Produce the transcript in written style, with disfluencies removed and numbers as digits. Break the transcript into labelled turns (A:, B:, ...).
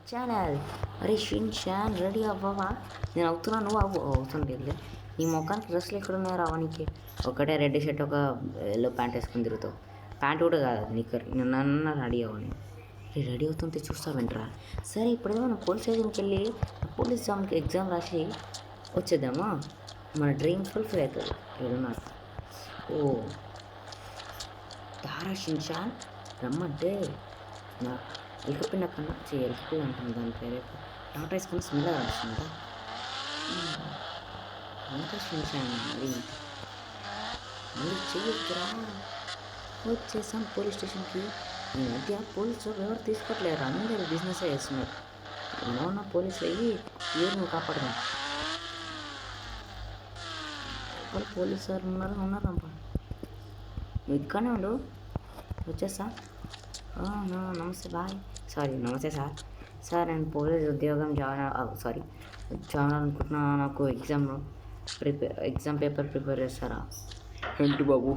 A: Channel. అరే Shan ready అవ్వవా? నేను అవుతున్నా, నువ్వు అవుతుంది లేదు. నీ మొఖానికి డ్రెస్సులు ఎక్కడ ఉన్నాయో రావా నీకు? ఒకటే రెడ్ షర్ట్, ఒక ఎల్లో ప్యాంట్ వేసుకొని తిరుగుతావు. ప్యాంట్ కూడా కాదు, నిక్కర్. నన్ను రెడీ అవ్వని. రెడీ అవుతుంటే చూస్తా వింటరా. సరే ఇప్పుడు మనం పోలీస్ స్టేషన్కి వెళ్ళి పోలీస్ ఎగ్జామ్ రాసి వచ్చేద్దామా? మన డ్రీమ్ ఫుల్ఫిల్ అవుతుంది. ఏడున్నారు? ఓ తారా షాన్ రమ్మంటే నా ఎలుకపిండ కన్నా ఎలుకపిండ అంటాను, దాని పేరు టమాటా వేసుకొని స్మెల్ వస్తుందా? అంతా షాన్ అది మళ్ళీ చెయ్యొద్దురా. వచ్చేసాం పోలీస్ స్టేషన్కి. ఈ మధ్య పోలీసులు ఎవరు తీసుకోవట్లేరు, అందరూ బిజినెస్ చేస్తున్నారు. ఏమన్నా పోలీసులు అయ్యి ఎవరిని కాపాడదాం. పోలీసు సార్ ఉన్నారమ్మా. నువ్వు ఇక్కడనే ఉండు, వచ్చేస్తా. నమస్తే బాయ్. సారీ నమస్తే సార్. సార్ నేను పోలీస్ ఉద్యోగం జాయిన్ అనుకుంటున్నా. నాకు ఎగ్జామ్ పేపర్ ప్రిపేర్ చేస్తారా?
B: ఏంటి బాబు